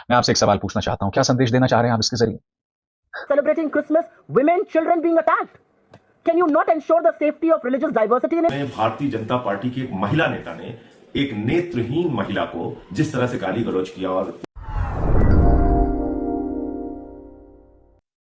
मैं आपसे एक सवाल पूछना चाहता हूं, क्या संदेश देना चाह रहे हैं आप इसके जरिए? Celebrating Christmas, women, children being attacked. Can you not ensure the safety of religious diversity in it? Bharatiya Janata party की एक महिला नेता ने एक नेत्रहीन महिला को जिस तरह से गाली गलौज किया और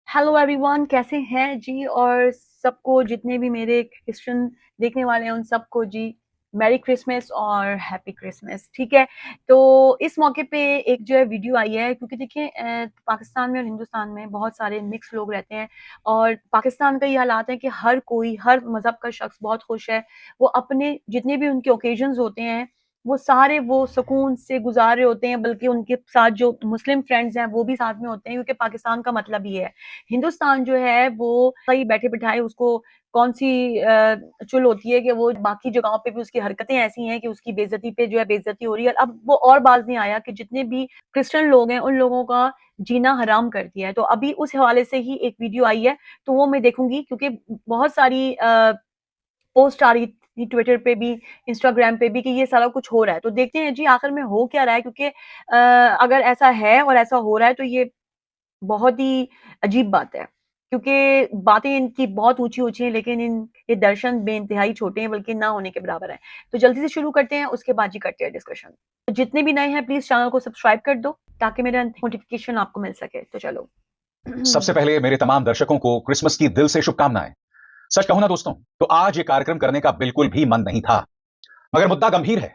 हेलो एवरीवन, कैसे हैं जी? और सबको, जितने भी मेरे क्रिश्चियन देखने वाले हैं, उन सबको जी मैरी क्रिसमस और हैप्पी क्रिसमस। ठीक है, तो इस मौके पे एक जो है वीडियो आई है, क्योंकि देखिए पाकिस्तान में और हिंदुस्तान में बहुत सारे मिक्स लोग रहते हैं और पाकिस्तान का ये हालात है कि हर कोई, हर मज़हब का शख्स बहुत खुश है। वो अपने जितने भी उनके ओकेजन्स होते हैं वो सारे वो सुकून से गुजार रहे होते हैं, बल्कि उनके साथ जो मुस्लिम फ्रेंड्स हैं वो भी साथ में होते हैं, क्योंकि पाकिस्तान का मतलब ये है। हिंदुस्तान जो है वो कहीं बैठे बिठाए उसको कौन सी चुल होती है कि वो बाकी जगहों पे भी उसकी हरकतें ऐसी हैं कि उसकी बेइज्जती पे जो है बेइज्जती हो रही है। अब वो और बाज नहीं आया कि जितने भी क्रिश्चियन लोग हैं उन लोगों का जीना हराम कर दिया है। तो अभी उस हवाले से ही एक वीडियो आई है, तो वो मैं देखूंगी, क्योंकि बहुत सारी पोस्ट आ रही थी ट्विटर पे भी, इंस्टाग्राम पे भी, कि ये सारा कुछ हो रहा है। तो देखते हैं जी आखिर में हो क्या रहा है, क्योंकि अगर ऐसा है और ऐसा हो रहा है तो ये बहुत ही अजीब बात है, क्योंकि बातें इनकी बहुत ऊंची-ऊंची हैं, लेकिन ये दर्शन बेइंतहाई छोटे हैं, बल्कि ना होने के बराबर हैं। तो जल्दी से शुरू करते हैं, उसके बाद जी करते हैं डिस्कशन। तो जितने भी नए हैं प्लीज चैनल को सब्सक्राइब कर दो ताकि मेरा नोटिफिकेशन आपको मिल सके। तो चलो। सबसे पहले मेरे तमाम दर्शकों को क्रिसमस की दिल से शुभकामनाएं। सच कहूं ना दोस्तों, तो आज ये कार्यक्रम करने का बिल्कुल भी मन नहीं था, मगर मुद्दा गंभीर है।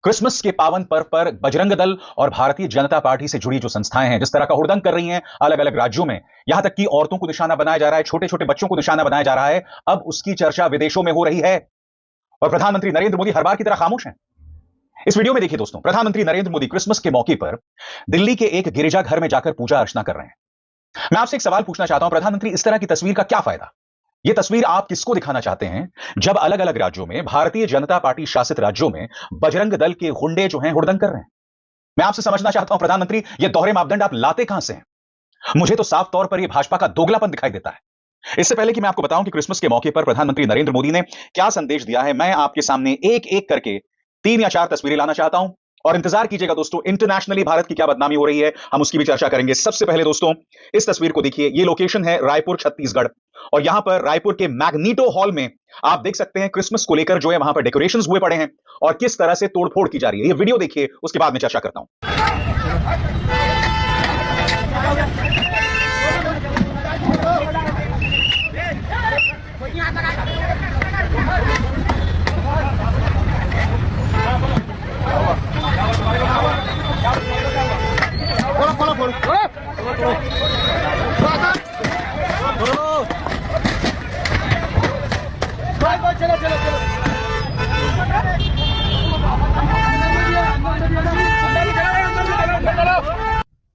क्रिसमस के पावन पर्व पर बजरंग दल और भारतीय जनता पार्टी से जुड़ी जो संस्थाएं हैं, जिस तरह का हुड़दंग कर रही हैं अलग अलग राज्यों में, यहां तक कि औरतों को निशाना बनाया जा रहा है, छोटे छोटे बच्चों को निशाना बनाया जा रहा है, अब उसकी चर्चा विदेशों में हो रही है और प्रधानमंत्री नरेंद्र मोदी हर बार की तरह खामोश हैं। इस वीडियो में देखिए दोस्तों, प्रधानमंत्री नरेंद्र मोदी क्रिसमस के मौके पर दिल्ली के एक गिरिजाघर में जाकर पूजा अर्चना कर रहे हैं। मैं आपसे एक सवाल पूछना चाहता हूं, प्रधानमंत्री, इस तरह की तस्वीर का क्या फायदा? यह तस्वीर आप किसको दिखाना चाहते हैं जब अलग अलग राज्यों में, भारतीय जनता पार्टी शासित राज्यों में बजरंग दल के गुंडे जो हैं हुड़दंग कर रहे हैं? मैं आपसे समझना चाहता हूं प्रधानमंत्री, यह दोहरे मापदंड आप लाते कहां से हैं? मुझे तो साफ तौर पर यह भाजपा का दोगलापन दिखाई देता है। इससे पहले कि मैं आपको बताऊं कि क्रिसमस के मौके पर प्रधानमंत्री नरेंद्र मोदी ने क्या संदेश दिया है, मैं आपके सामने एक एक करके 3 या 4 तस्वीरें लाना चाहता हूं और इंतजार कीजिएगा दोस्तों, इंटरनेशनली भारत की क्या बदनामी हो रही है, हम उसकी भी चर्चा करेंगे। सबसे पहले दोस्तों, इस तस्वीर को देखिए, ये लोकेशन है रायपुर, छत्तीसगढ़, और यहां पर रायपुर के मैग्नीटो हॉल में आप देख सकते हैं क्रिसमस को लेकर जो है वहां पर डेकोरेशंस हुए पड़े हैं और किस तरह से तोड़फोड़ की जा रही है। ये वीडियो देखिए, उसके बाद मैं चर्चा करता हूं।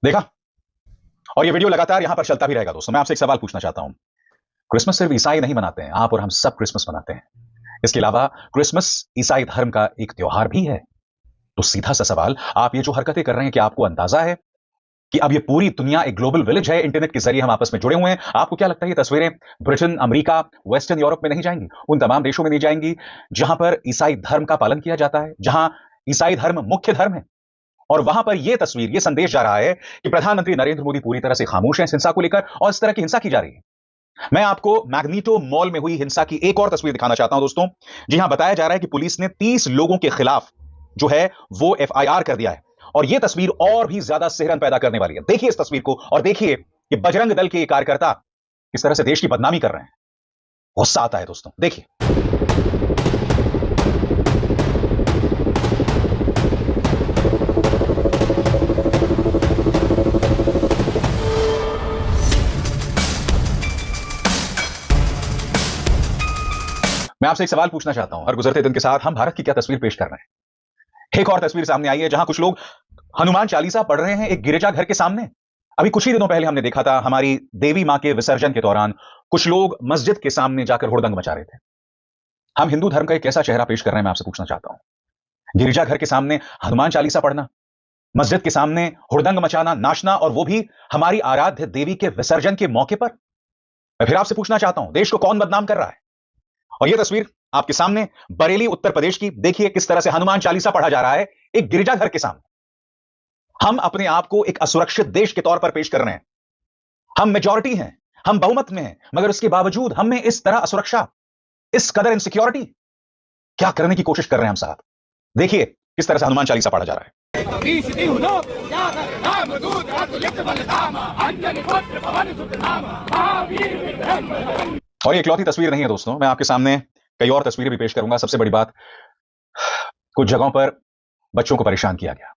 देखा, और ये वीडियो लगातार यहां पर चलता भी रहेगा। दोस्तों, मैं आपसे एक सवाल पूछना चाहता हूं, क्रिसमस सिर्फ ईसाई नहीं मनाते हैं, आप और हम सब क्रिसमस मनाते हैं। इसके अलावा क्रिसमस ईसाई धर्म का एक त्योहार भी है। तो सीधा सा सवाल, आप ये जो हरकतें कर रहे हैं, क्या आपको अंदाजा है कि अब ये पूरी दुनिया एक ग्लोबल विलेज है, इंटरनेट के जरिए हम आपस में जुड़े हुए हैं? आपको क्या लगता है ये तस्वीरें ब्रिटेन, अमेरिका, वेस्टर्न यूरोप में नहीं जाएंगी, उन तमाम देशों में नहीं जाएंगी जहां पर ईसाई धर्म का पालन किया जाता है, जहां ईसाई धर्म मुख्य धर्म है? और वहां पर यह तस्वीर, यह संदेश जा रहा है कि प्रधानमंत्री नरेंद्र मोदी पूरी तरह से खामोश हैं इस हिंसा को लेकर, और इस तरह की हिंसा की जा रही है। मैं आपको मैग्नीटो मॉल में हुई हिंसा की एक और तस्वीर दिखाना चाहता हूं दोस्तों। जी हां, बताया जा रहा है कि पुलिस ने 30 लोगों के खिलाफ जो है वो एफआईआर कर दिया है, और यह तस्वीर और भी ज्यादा सिहरन पैदा करने वाली है। देखिए इस तस्वीर को और देखिए कि बजरंग दल के कार्यकर्ता किस तरह से देश की बदनामी कर रहे हैं। गुस्सा आता है दोस्तों, देखिए। मैं आपसे एक सवाल पूछना चाहता हूं, हर गुजरते दिन के साथ हम भारत की क्या तस्वीर पेश कर रहे हैं? एक और तस्वीर सामने आई है जहां कुछ लोग हनुमान चालीसा पढ़ रहे हैं एक गिरिजाघर के सामने। अभी कुछ ही दिनों पहले हमने देखा था, हमारी देवी मां के विसर्जन के दौरान कुछ लोग मस्जिद के सामने जाकर हुड़दंग मचा रहे थे। हम हिंदू धर्म का एक ऐसा चेहरा पेश कर रहे हैं, मैं आपसे पूछना चाहता हूं, गिरिजाघर के सामने हनुमान चालीसा पढ़ना, मस्जिद के सामने हुड़दंग मचाना, नाचना, और वो भी हमारी आराध्य देवी के विसर्जन के मौके पर। मैं फिर आपसे पूछना चाहता हूं, देश को कौन बदनाम कर रहा है? और यह तस्वीर आपके सामने बरेली उत्तर प्रदेश की, देखिए किस तरह से हनुमान चालीसा पढ़ा जा रहा है एक गिरिजाघर के सामने। हम अपने आप को एक असुरक्षित देश के तौर पर पेश कर रहे हैं। हम मेजॉरिटी हैं, हम बहुमत में हैं, मगर उसके बावजूद हम में इस तरह असुरक्षा, इस कदर इनसिक्योरिटी, क्या करने की कोशिश कर रहे हैं हम साहब? देखिए किस तरह से हनुमान चालीसा पढ़ा जा रहा है। और ये इकलौती तस्वीर नहीं है दोस्तों, मैं आपके सामने कई और तस्वीरें भी पेश करूंगा। सबसे बड़ी बात, कुछ जगहों पर बच्चों को परेशान किया गया।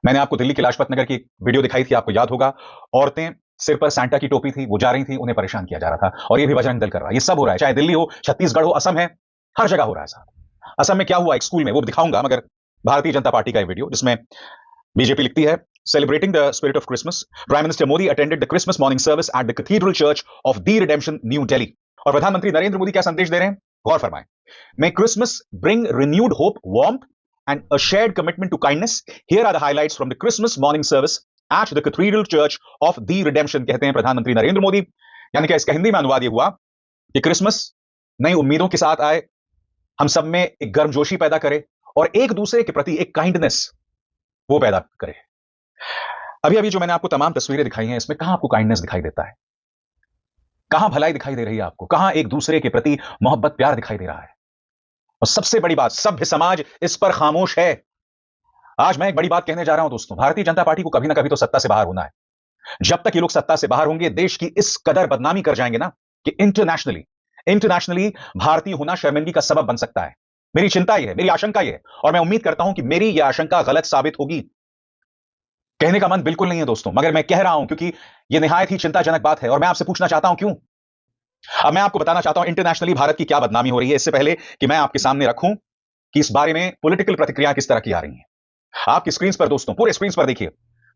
मैंने आपको दिल्ली के लाजपत नगर की एक वीडियो दिखाई थी, आपको याद होगा। औरतें सिर पर सांता की टोपी थी, वो जा रही थी, उन्हें परेशान किया जा रहा था, और ये भी बजरंग दल कर रहा है। ये सब हो रहा है, चाहे दिल्ली हो, छत्तीसगढ़ हो, असम है, हर जगह हो रहा है साहब। असम में क्या हुआ एक स्कूल में, वो दिखाऊंगा, मगर भारतीय जनता पार्टी का एक वीडियो जिसमें बीजेपी लिखती है, celebrating the spirit of Christmas, prime minister Modi attended the Christmas morning service at the cathedral church of the redemption, New Delhi. और प्रधानमंत्री नरेंद्र मोदी क्या संदेश दे रहे हैं, गौर फरमाएं। May Christmas bring renewed hope, warmth and a shared commitment to kindness. Here are the highlights from the Christmas morning service at the Cathedral Church of the Redemption, कहते हैं प्रधानमंत्री नरेंद्र मोदी। यानी कि इसका हिंदी में अनुवाद ये हुआ कि क्रिसमस नई उम्मीदों के साथ आए, हम सब में एक गर्मजोशी पैदा करे और एक दूसरे के प्रति एक काइंडनेस वो पैदा करे। अभी अभी जो मैंने आपको तमाम तस्वीरें दिखाई हैं, इसमें कहां आपको काइंडनेस दिखाई देता है? कहां भलाई दिखाई दे रही है आपको? कहां एक दूसरे के प्रति मोहब्बत, प्यार दिखाई दे रहा है? और सबसे बड़ी बात, सभ्य समाज इस पर खामोश है। आज मैं एक बड़ी बात कहने जा रहा हूं दोस्तों, भारतीय जनता पार्टी को कभी ना कभी तो सत्ता से बाहर होना है। जब तक ये लोग सत्ता से बाहर होंगे, देश की इस कदर बदनामी कर जाएंगे ना कि इंटरनेशनली भारतीय होना शर्मिंदगी का सबब बन सकता है। मेरी चिंता यह है, मेरी आशंका यह है, और मैं उम्मीद करता हूं कि मेरी यह आशंका गलत साबित होगी। कहने का मन बिल्कुल नहीं है दोस्तों, मगर मैं कह रहा हूं क्योंकि यह निहायत ही चिंताजनक बात है, और मैं आपसे पूछना चाहता हूं क्यों। अब मैं आपको बताना चाहता हूं इंटरनेशनली भारत की क्या बदनामी हो रही है, इससे पहले कि मैं आपके सामने रखूं कि इस बारे में पॉलिटिकल प्रतिक्रियाएं किस तरह की आ रही हैं। आपकी स्क्रीन पर दोस्तों, पूरे स्क्रीन पर देखिए,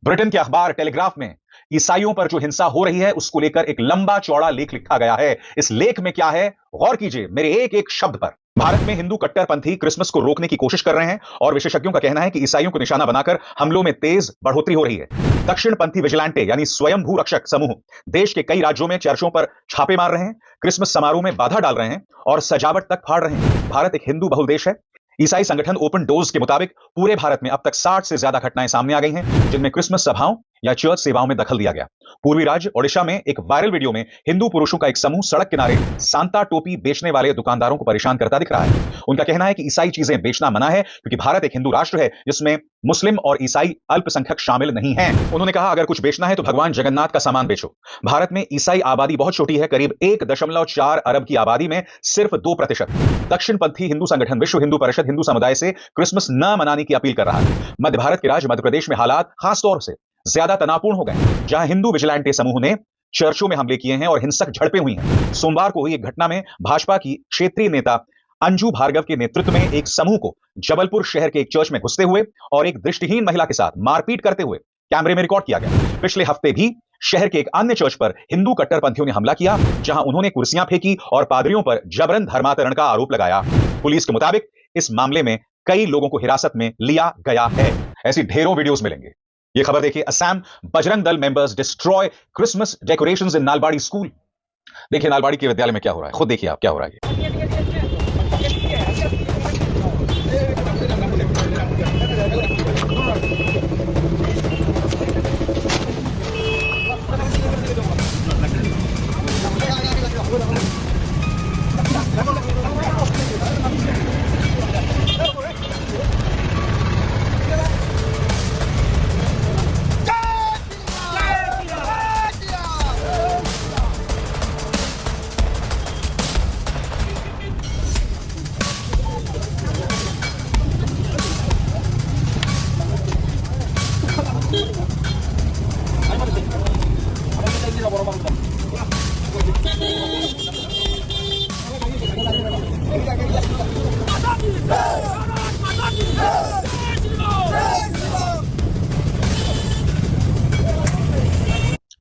ब्रिटेन के अखबार टेलीग्राफ में ईसाइयों पर जो हिंसा हो रही है उसको लेकर एक लंबा चौड़ा लेख लिखा गया है। इस लेख में क्या है, गौर कीजिए मेरे एक एक शब्द पर। भारत में हिंदू कट्टरपंथी क्रिसमस को रोकने की कोशिश कर रहे हैं, और विशेषज्ञों का कहना है कि ईसाइयों को निशाना बनाकर हमलों में तेज बढ़ोतरी हो रही है। दक्षिणपंथी विजिलेंटे यानी स्वयंभू रक्षक समूह देश के कई राज्यों में चर्चों पर छापे मार रहे हैं, क्रिसमस समारोह में बाधा डाल रहे हैं और सजावट तक फाड़ रहे हैं। भारत एक हिंदू बहुल देश है। ईसाई संगठन ओपन डोर्स के मुताबिक पूरे भारत में अब तक 60 से ज्यादा घटनाएं सामने आ गई हैं, जिनमें क्रिसमस सभाओं या चर्च सेवाओं में दखल दिया गया। पूर्वी राज्य ओडिशा में एक वायरल वीडियो में हिंदू पुरुषों का एक समूह सड़क किनारे सांता टोपी बेचने वाले दुकानदारों को परेशान करता दिख रहा है। उनका कहना है कि ईसाई चीजें बेचना मना है क्योंकि भारत एक हिंदू राष्ट्र है जिसमें मुस्लिम और ईसाई अल्पसंख्यक शामिल नहीं हैं। उन्होंने कहा, अगर कुछ बेचना है तो भगवान जगन्नाथ का सामान बेचो। भारत में ईसाई आबादी बहुत छोटी है, करीब 1.4 अरब की आबादी में सिर्फ 2%। दक्षिणपंथी हिंदू संगठन विश्व हिंदू परिषद हिंदू समुदाय से क्रिसमस न मनाने की अपील कर रहा है। मध्य भारत के राज्य मध्य प्रदेश में हालात खासतौर से ज्यादा तनावपूर्ण हो गए, जहां हिंदू विजिलेंटे समूह ने चर्चों में हमले किए हैं और हिंसक झड़पें हुई हैं। सोमवार को हुई एक घटना में भाजपा की क्षेत्रीय नेता अंजू भार्गव के नेतृत्व में एक समूह को जबलपुर शहर के एक चर्च में घुसते हुए और एक दृष्टिहीन महिला के साथ मारपीट करते हुए कैमरे में रिकॉर्ड किया गया। पिछले हफ्ते भी शहर के एक अन्य चर्च पर हिंदू कट्टरपंथियों ने हमला किया, जहां उन्होंने कुर्सियां फेंकी और पादरियों पर जबरन धर्मांतरण का आरोप लगाया। पुलिस के मुताबिक इस मामले में कई लोगों को हिरासत में लिया गया है। ऐसी ढेरों वीडियोस मिलेंगे। ये खबर देखिए, Assam Bajrang Dal members destroy Christmas decorations इन नालबाड़ी स्कूल। देखिए नालबाड़ी के विद्यालय में क्या हो रहा है, खुद देखिए आप क्या हो रहा है।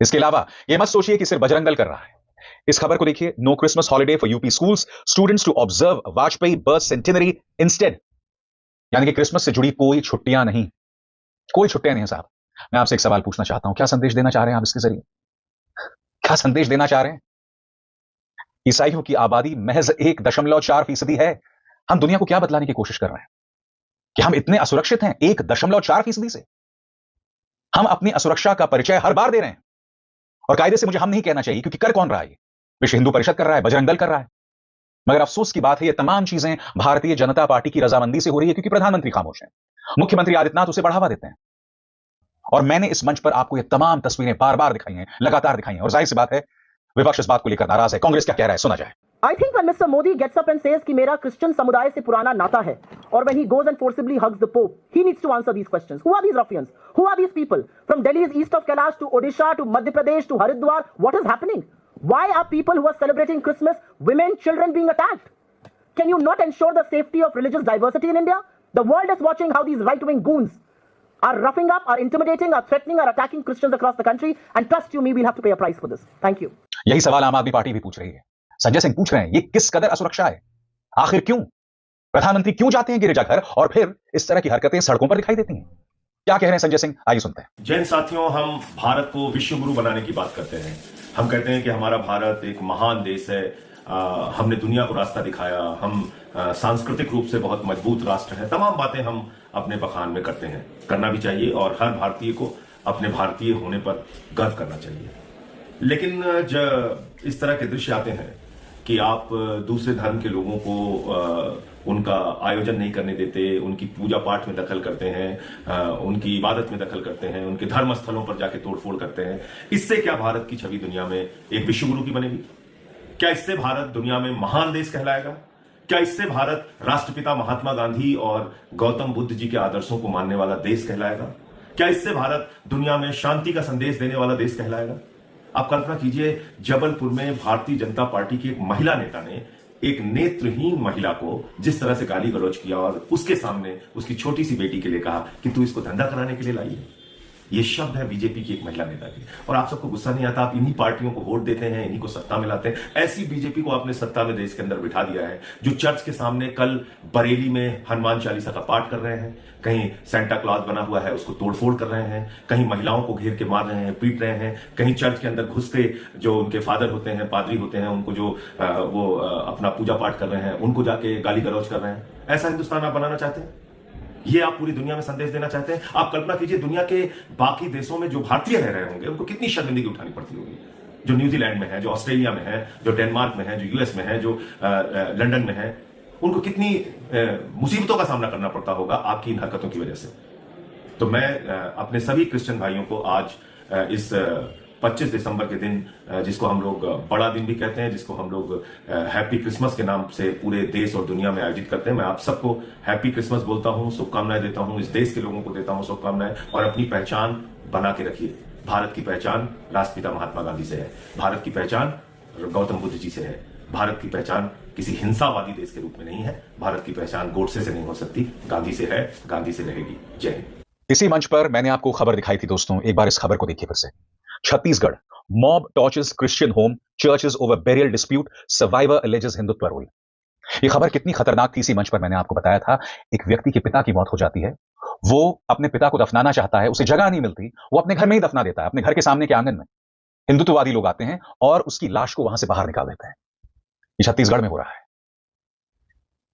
इसके अलावा यह मत सोचिए कि सिर्फ बजरंग दल कर रहा है। इस खबर को देखिए, no Christmas holiday for UP schools, students to observe Vajpayee birth centenary instead. यानी कि क्रिसमस से जुड़ी कोई छुट्टियां नहीं, कोई छुट्टियां नहीं है साहब। मैं आपसे एक सवाल पूछना चाहता हूं, क्या संदेश देना चाह रहे हैं आप इसके जरिए? क्या संदेश देना चाह रहे हैं? ईसाइयों की आबादी महज 1.4% है। हम दुनिया को क्या बदलाने की कोशिश कर रहे हैं कि हम इतने असुरक्षित हैं 1.4% से? हम अपनी असुरक्षा का परिचय हर बार दे रहे हैं, और कायदे से मुझे हम नहीं कहना चाहिए, क्योंकि कर कौन रहा है? विश्व हिंदू परिषद कर रहा है, बजरंग दल कर रहा है। मगर अफसोस की बात है, ये तमाम चीजें भारतीय जनता पार्टी की रजामंदी से हो रही है, क्योंकि प्रधानमंत्री खामोश हैं, मुख्यमंत्री आदित्यनाथ उसे बढ़ावा देते हैं। और मैंने इस मंच पर आपको ये तमाम तस्वीरें बार बार दिखाई हैं, लगातार दिखाई हैं, और जाहिर सी बात है विपक्ष इस बात को लेकर नाराज है। कांग्रेस क्या कह रहा है, सुना जाए। I think when Mr. Modi gets up and says कि मेरा क्रिश्चियन समुदाय से पुराना नाता है, or when he goes and forcibly hugs the Pope, he needs to answer these questions. Who are these ruffians? Who are these people? From Delhi's east of Kailash to Odisha to Madhya Pradesh to Haridwar, what is happening? Why are people who are celebrating Christmas, women, children being attacked? Can you not ensure the safety of religious diversity in India? The world is watching how these right-wing goons are roughing up, are intimidating, are threatening, are attacking Christians across the country, and trust you me, we'll have to pay a price for this. Thank you. यही सवाल आम आदमी party भी पूछ रही है। संजय सिंह पूछ रहे हैं, ये किस कदर असुरक्षा है? आखिर क्यों? प्रधानमंत्री क्यों जाते हैं गिरजाघर, और फिर इस तरह की हरकतें सड़कों पर दिखाई देती हैं? क्या कह रहे हैं संजय सिंह, आइए सुनते हैं। जैन साथियों, हम भारत को विश्व गुरु बनाने की बात करते हैं। हम कहते हैं कि हमारा भारत एक महान देश है, हमने दुनिया को रास्ता दिखाया, हम सांस्कृतिक रूप से बहुत मजबूत राष्ट्र है। तमाम बातें हम अपने बखान में करते हैं, करना भी चाहिए, और हर भारतीय को अपने भारतीय होने पर गर्व करना चाहिए। लेकिन जब इस तरह के दृश्य आते हैं कि आप दूसरे धर्म के लोगों को उनका आयोजन नहीं करने देते, उनकी पूजा पाठ में दखल करते हैं, उनकी इबादत में दखल करते हैं, उनके धर्म स्थलों पर जाके तोड़फोड़ करते हैं, इससे क्या भारत की छवि दुनिया में एक विश्व गुरु की बनेगी? क्या इससे भारत दुनिया में महान देश कहलाएगा? क्या इससे भारत राष्ट्रपिता महात्मा गांधी और गौतम बुद्ध जी के आदर्शों को मानने वाला देश कहलाएगा? क्या इससे भारत दुनिया में शांति का संदेश देने वाला देश कहलाएगा? आप कल्पना कीजिए, जबलपुर में भारतीय जनता पार्टी की एक महिला नेता ने एक नेत्रहीन महिला को जिस तरह से गाली गलौज किया, और उसके सामने उसकी छोटी सी बेटी के लिए कहा कि तू इसको धंधा कराने के लिए लाई है। ये शब्द है बीजेपी की एक महिला नेता की। और आप सबको गुस्सा नहीं आता? आप इन्हीं पार्टियों को वोट देते हैं, इन्हीं को सत्ता में लाते हैं। ऐसी बीजेपी को आपने सत्ता में देश के अंदर बिठा दिया है, जो चर्च के सामने कल बरेली में हनुमान चालीसा का पाठ कर रहे हैं, कहीं सेंटा क्लॉज बना हुआ है उसको तोड़फोड़ कर रहे हैं, कहीं महिलाओं को घेर के मार रहे हैं, पीट रहे हैं, कहीं चर्च के अंदर घुस के जो उनके फादर होते हैं, पादरी होते हैं, उनको जो अपना पूजा पाठ कर रहे हैं, उनको जाके गाली गलौज कर रहे हैं। ऐसा हिंदुस्तान आप बनाना चाहते हैं? ये आप पूरी दुनिया में संदेश देना चाहते हैं? आप कल्पना कीजिए, दुनिया के बाकी देशों में जो भारतीय रह रहे होंगे उनको कितनी शर्मिंदगी उठानी पड़ती होगी। जो न्यूजीलैंड में है, जो ऑस्ट्रेलिया में है, जो डेनमार्क में है, जो यूएस में है, जो लंदन में है, उनको कितनी मुसीबतों का सामना करना पड़ता होगा आपकी इन हरकतों की वजह से। तो मैं अपने सभी क्रिश्चियन भाइयों को आज इस 25 दिसंबर के दिन, जिसको हम लोग बड़ा दिन भी कहते हैं, जिसको हम लोग हैप्पी क्रिसमस के नाम से पूरे देश और दुनिया में आयोजित करते हैं, मैं आप सबको हैप्पी क्रिसमस बोलता हूं, शुभकामनाएं देता हूं, इस देश के लोगों को देता हूं शुभकामनाएं। और अपनी पहचान बना के रखिए। भारत की पहचान राष्ट्रपिता महात्मा गांधी से है, भारत की पहचान गौतम बुद्ध जी से है, भारत की पहचान किसी हिंसावादी देश के रूप में नहीं है, भारत की पहचान गोडसे से नहीं हो सकती, गांधी से है, गांधी से रहेगी। जय हिंद। इसी मंच पर मैंने आपको खबर दिखाई थी दोस्तों, एक बार इस खबर को देखिए फिर से। Chhattisgarh, mob torches Christian home, churches over burial dispute, survivor alleges Hindutva rule. ये खबर कितनी खतरनाक थी, इसी मंच पर मैंने आपको बताया था। एक व्यक्ति के पिता की मौत हो जाती है, वो अपने पिता को दफनाना चाहता है, उसे जगह नहीं मिलती, वो अपने घर में ही दफना देता है, अपने घर के सामने के आंगन में। हिंदुत्ववादी लोग आते हैं और उसकी लाश को वहां से बाहर निकाल देते हैं। ये छत्तीसगढ़ में हो रहा है।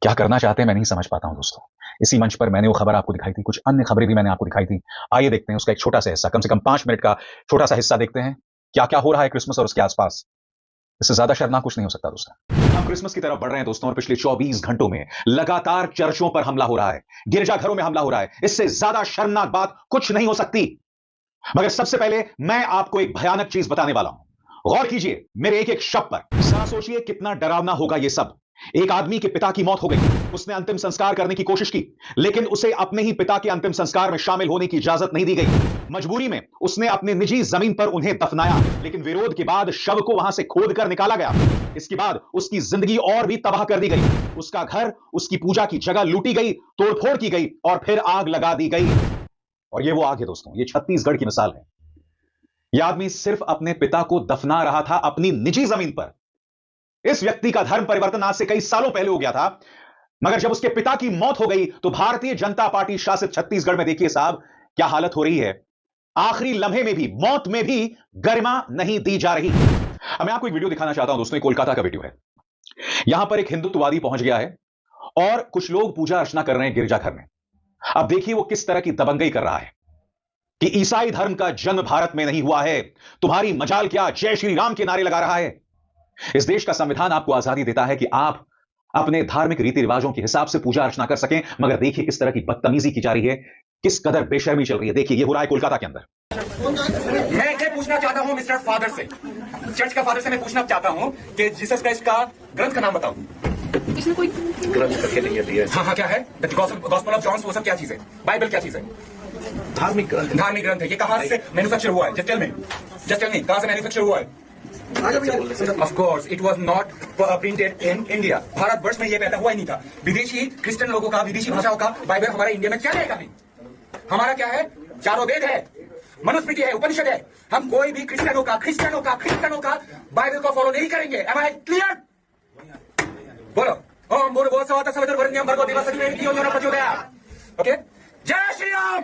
क्या करना चाहते हैं मैं नहीं समझ पाता हूं दोस्तों। इसी मंच पर मैंने वो खबर आपको दिखाई थी, कुछ अन्य खबरें भी मैंने आपको दिखाई थी। आइए देखते हैं उसका एक छोटा सा हिस्सा, कम से कम 5 मिनट का छोटा सा हिस्सा देखते हैं, क्या क्या हो रहा है क्रिसमस और उसके आसपास। इससे ज्यादा शर्मनाक कुछ नहीं हो सकता दोस्तों। हम क्रिसमस की तरफ बढ़ रहे हैं दोस्तों, और पिछले 24 घंटों में लगातार चर्चों पर हमला हो रहा है, गिरजाघरों में हमला हो रहा है। इससे ज्यादा शर्मनाक बात कुछ नहीं हो सकती। मगर सबसे पहले मैं आपको एक भयानक चीज बताने वाला हूं। गौर कीजिए मेरे एक एक शब्द पर। जरा सोचिए कितना डरावना होगा यह सब। एक आदमी के पिता की मौत हो गई, उसने अंतिम संस्कार करने की कोशिश की, लेकिन उसे अपने ही पिता के अंतिम संस्कार में शामिल होने की इजाजत नहीं दी गई। मजबूरी में उसने अपने निजी जमीन पर उन्हें दफनाया, लेकिन विरोध के बाद शव को वहां से खोद कर निकाला गया। इसके बाद उसकी जिंदगी और भी तबाह कर दी गई। उसका घर, उसकी पूजा की जगह लूटी गई, तोड़फोड़ की गई और फिर आग लगा दी गई। और ये वो आग है दोस्तों, ये छत्तीसगढ़ की मिसाल है। यह आदमी सिर्फ अपने पिता को दफना रहा था अपनी निजी जमीन पर। इस व्यक्ति का धर्म परिवर्तन आज से कई सालों पहले हो गया था, मगर जब उसके पिता की मौत हो गई तो भारतीय जनता पार्टी शासित छत्तीसगढ़ में देखिए साहब क्या हालत हो रही है। आखिरी लम्हे में भी, मौत में भी गरिमा नहीं दी जा रही। अब मैं आपको एक वीडियो दिखाना चाहता हूं दोस्तों, कोलकाता का वीडियो है। यहां पर एक हिंदुत्ववादी पहुंच गया है और कुछ लोग पूजा अर्चना कर रहे हैं गिरजाघर में। अब देखिए वो किस तरह की दबंगई कर रहा है, कि ईसाई धर्म का जन्म भारत में नहीं हुआ है। तुम्हारी मजाल क्या जय श्री राम के नारे लगा रहा है। इस देश का संविधान आपको आजादी देता है कि आप अपने धार्मिक रीति रिवाजों के हिसाब से पूजा अर्चना कर सकें, मगर देखिए किस तरह की बदतमीजी की जा रही है, किस कदर बेशर्मी चल रही है। देखिए ये हो रहा है कोलकाता के अंदर। मैं ये पूछना चाहता हूँ मिस्टर फादर से, चर्च का फादर से मैं पूछना चाहता हूँ कि जीसस क्राइस्ट का ग्रंथ का नाम बताओ। इसमें कोई ग्रंथ करके नहीं है। हाँ क्या है? गॉस्पेल ऑफ जॉन, वो सब क्या चीज है? बाइबल क्या चीज है? धार्मिक ग्रंथ है। ये कहाँ से मैन्युफैक्चर हुआ है? जस्ट टेल मी कहाँ से मैन्युफैक्चर हुआ है? Of course it was not printed in India. Bharatvarsh में ये पैदा हुआ ही नहीं था। विदेशी क्रिश्चियन लोगों का, विदेशी भाषाओं का बाइबल हमारे इंडिया में क्या रहेगा? नहीं, हमारा क्या है? चारों वेद है, मनुस्मृति है, उपनिषद है। हम कोई भी क्रिश्चियनों का बाइबल को फॉलो नहीं करेंगे। Am I clear? बोलो ओम भूर्भुवः स्वः तत्सवितुर् वरेण्यं भर्गो देवस्य धीमहि धियो यो न प्रचोदयात्। ओके, जय Shri Ram.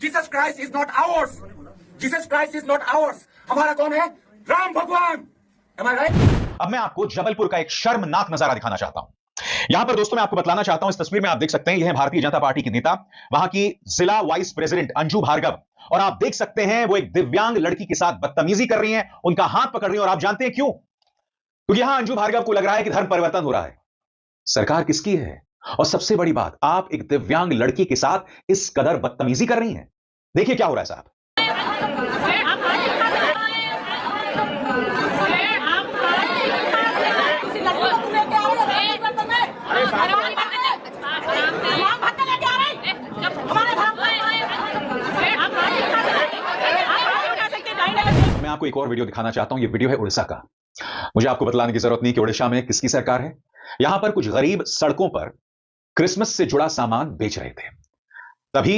Jesus Christ is not hours. Jesus Christ is not hours. हमारा कौन है? राम भगवान। Am I right? अब मैं आपको जबलपुर का एक शर्मनाक नजारा दिखाना चाहता हूं। यहां पर दोस्तों मैं आपको बतलाना चाहता हूं, इस तस्वीर में आप देख सकते हैं, यह है भारतीय जनता पार्टी की नेता, वहां की जिला वाइस प्रेसिडेंट अंजू भार्गव, और आप देख सकते हैं वो एक दिव्यांग लड़की के साथ बदतमीजी कर रही हैं, उनका हाथ पकड़ रही हैं। और आप जानते हैं क्यों? क्योंकि यहां अंजू भार्गव को लग रहा है कि धर्म परिवर्तन हो रहा है। सरकार किसकी है? और सबसे बड़ी बात, आप एक दिव्यांग लड़की के साथ इस कदर बदतमीजी कर रही हैं। देखिए क्या हो रहा है साहब। मैं आपको एक और वीडियो दिखाना चाहता हूं। ये वीडियो है उड़ीसा का। मुझे आपको बतलाने की जरूरत नहीं कि उड़ीसा में किसकी सरकार है। यहां पर कुछ गरीब सड़कों पर क्रिसमस से जुड़ा सामान बेच रहे थे, तभी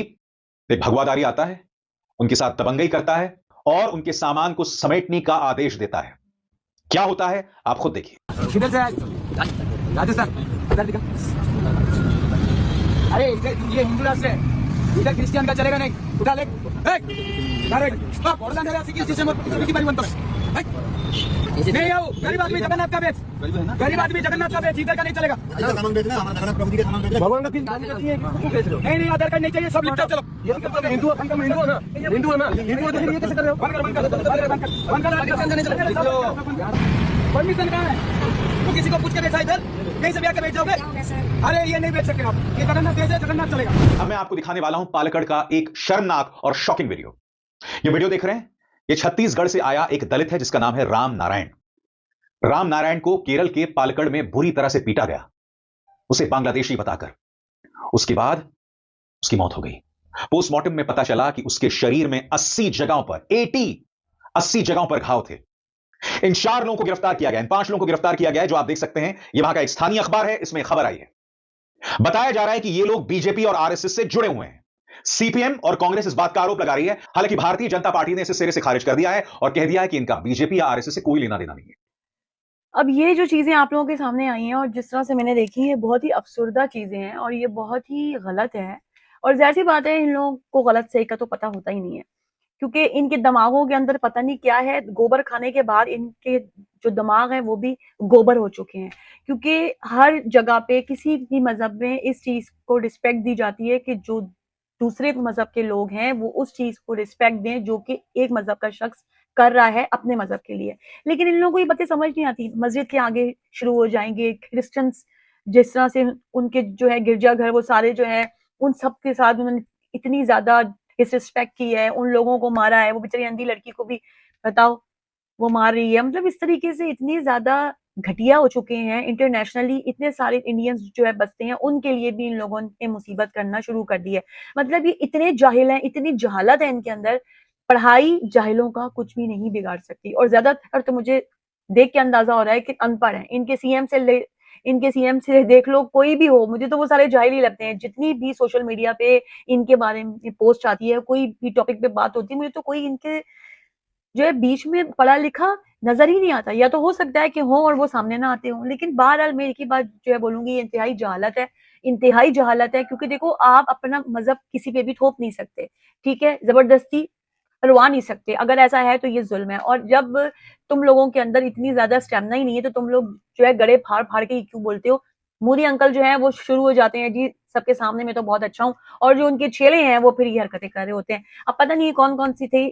एक भगवादारी आता है, उनके साथ दबंगई करता है और उनके सामान को समेटने का आदेश देता है। क्या होता है आप खुद देखिए। किधर से आए? राजस्थान। इधर दिखा। अरे ये हिंदू राष्ट्र है, इधर क्रिश्चियन का चलेगा नहीं। उठा ले। नहीं आओ, गरीब आदमी जगन्नाथ का बेच, गरीब आदमी जगन्नाथ का बेच, इधर का नहीं चलेगा। सामान बेचना हमारा जगन्नाथ प्रभु जी का सामान बेचना। भगवान का नहीं आधार कार्ड नहीं चाहिए, सब लिपटा चलो। हिंदू है ना, हिंदू है ना, हिंदू है तो ये कैसे कर रहे हो? परमिशन कहाँ है? तो किसी को पूछ के बेचा इधर, कहीं से भी आके बेच जाओगे? अरे ये नहीं बेच सकते आप, ये जगन्नाथ बेच है, जगन्नाथ चलेगा। अब मैं आपको दिखाने वाला हूं पालकड़ का एक शर्मनाक और शॉकिंग वीडियो। ये वीडियो देख रहे हैं, ये छत्तीसगढ़ से आया एक दलित है जिसका नाम है राम नारायण। राम नारायण को केरल के पालकड़ में बुरी तरह से पीटा गया, उसे बांग्लादेशी बताकर। उसके बाद उसकी मौत हो गई। पोस्टमार्टम में पता चला कि उसके शरीर में 80 जगहों पर घाव थे। इन 4 लोगों को गिरफ्तार किया गया, इन 5 लोगों को गिरफ्तार किया गया है, जो आप देख सकते हैं। यह वहां का एक स्थानीय अखबार है, इसमें खबर आई है। बताया जा रहा है कि ये लोग बीजेपी और आरएसएस से जुड़े हुए हैं। सीपीएम और कांग्रेस इस बात का आरोप लगा रही है, हालांकि भारतीय जनता पार्टी ने इसे सिरे से खारिज कर दिया है और कह दिया है कि इनका बीजेपी या आरएसएस से कोई लेना देना नहीं है। अब ये जो चीजें आप लोगों के सामने आई हैं और जिस तरह से मैंने देखी, ये बहुत ही अफसुर्दा चीजें हैं और ये बहुत ही गलत है। और जाहिर सी बात है, इन लोगों को गलत सही का तो पता होता ही नहीं है, क्योंकि इनके दिमागों के अंदर पता नहीं क्या है। गोबर खाने के बाद इनके जो दिमाग है वो भी गोबर हो चुके हैं, क्योंकि हर जगह पे किसी भी मजहब में इस चीज को रिस्पेक्ट दी जाती है कि जो दूसरे मजहब के लोग हैं वो उस चीज को रिस्पेक्ट दें जो कि एक मजहब का शख्स कर रहा है अपने मजहब के लिए। लेकिन इन लोगों को ये बातें समझ नहीं आती। मस्जिद के आगे शुरू हो जाएंगे क्रिश्चियंस, जिस तरह से उनके जो है गिरजाघर, वो सारे जो है उन सब के साथ उन्होंने इतनी ज्यादा डिसरिस्पेक्ट की है, उन लोगों को मारा है। वो बेचारी अंधी लड़की को भी बताओ वो मार रही है। मतलब इस तरीके से इतनी ज्यादा घटिया हो चुके हैं। इंटरनेशनली इतने सारे इंडियंस जो है बसते हैं, उनके लिए भी इन लोगों ने मुसीबत करना शुरू कर दी है। मतलब ये इतने जाहिल हैं, इतनी जहालत है इनके अंदर। पढ़ाई जाहिलों का कुछ भी नहीं बिगाड़ सकती। और ज्यादातर तो मुझे देख के अंदाजा हो रहा है कि अनपढ़ है। इनके सीएम से देख लो, कोई भी हो, मुझे तो वो सारे जाहिल ही लगते हैं। जितनी भी सोशल मीडिया पे इनके बारे में पोस्ट आती है, कोई भी टॉपिक पे बात होती है, मुझे तो कोई इनके जो है बीच में पढ़ा लिखा नजर ही नहीं आता। या तो हो सकता है कि हो और वो सामने ना आते हों, लेकिन बहरहाल मैं एक ही बात जो है बोलूंगी, इंतहाई जहालत है, इंतहाई जहालत है। क्योंकि देखो, आप अपना मजहब किसी पे भी थोप नहीं सकते, ठीक है, जबरदस्ती करवा नहीं सकते। अगर ऐसा है तो ये जुल्म है। और जब तुम लोगों के अंदर इतनी ज्यादा स्टेमिना ही नहीं है, तो तुम लोग जो है गड़े फाड़ फाड़ के क्यों बोलते हो? मोदी अंकल जो है वो शुरू हो जाते हैं जी सबके सामने मैं तो बहुत अच्छा हूँ, और जो उनके चेले हैं वो फिर ये हरकतें कर रहे होते हैं। अब पता नहीं कौन कौन सी थी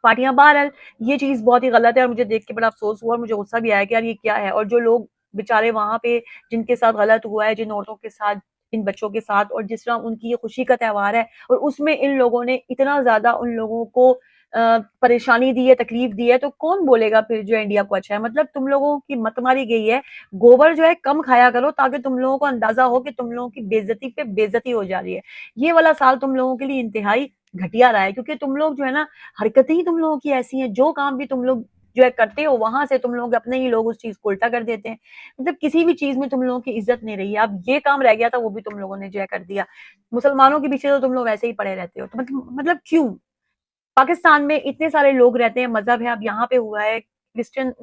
पार्टियां। बहरहाल ये चीज बहुत ही गलत है और मुझे देख के बड़ा अफसोस हुआ और मुझे गुस्सा भी आया कि यार ये क्या है। और जो लोग बेचारे वहां पे जिनके साथ गलत हुआ है, जिन औरतों के साथ, इन बच्चों के साथ, और जिस तरह उनकी ये खुशी का त्योहार है और उसमें इन लोगों ने इतना ज्यादा उन लोगों को परेशानी दी है, तकलीफ दी है, तो कौन बोलेगा फिर जो इंडिया को अच्छा है। मतलब तुम लोगों की मत मारी गई है। गोबर जो है कम खाया करो ताकि तुम लोगों को अंदाजा हो कि तुम लोगों की बेइज्जती पे बेइज्जती हो जा रही है। ये वाला साल तुम लोगों के लिए इंतहाई घटिया रहा है, क्योंकि तुम लोग जो है ना, हरकतें ही तुम लोगों की ऐसी हैं, जो काम भी तुम लोग जो है करते हो वहां से तुम लोग अपने ही लोग उस चीज को उल्टा कर देते हैं। मतलब किसी भी चीज में तुम लोगों की इज्जत नहीं रही है। अब ये काम रह गया था वो भी तुम लोगों ने जो है कर दिया। मुसलमानों के पीछे तो तुम लोग ऐसे ही पड़े रहते हो, तो मतलब क्यों? पाकिस्तान में इतने सारे लोग रहते हैं, मजहब है, अब यहाँ पे हुआ है, क्रिश्चियन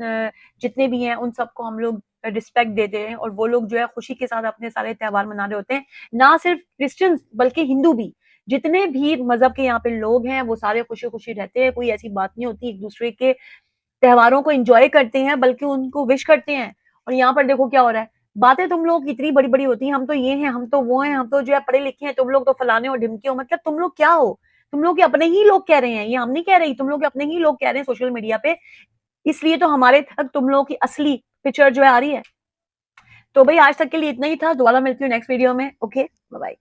जितने भी हैं उन सबको हम लोग रिस्पेक्ट देते हैं और वो लोग जो है खुशी के साथ अपने सारे त्योहार मना रहे होते हैं। ना सिर्फ क्रिश्चियंस बल्कि हिंदू भी, जितने भी मजहब के यहाँ पे लोग हैं वो सारे खुशी खुशी रहते हैं। कोई ऐसी बात नहीं होती, एक दूसरे के त्योहारों को एंजॉय करते हैं बल्कि उनको विश करते हैं। और यहाँ पर देखो क्या हो रहा है, बातें तुम लोग इतनी बड़ी बड़ी होती हैं, हम तो ये हैं, हम तो वो हैं, हम तो जो है पढ़े लिखे हैं, तुम लोग तो फलाने और ढिमके हो। मतलब तुम लोग क्या हो? तुम लोग के अपने ही लोग कह रहे हैं, ये हम नहीं कह रही, तुम लोग के अपने ही लोग कह रहे हैं सोशल मीडिया पे। इसलिए तो हमारे तक तुम लोगों की असली पिक्चर जो है आ रही है। तो भाई आज तक के लिए इतना ही था, दोबारा मिलती हूँ नेक्स्ट वीडियो में। Okay, bye bye.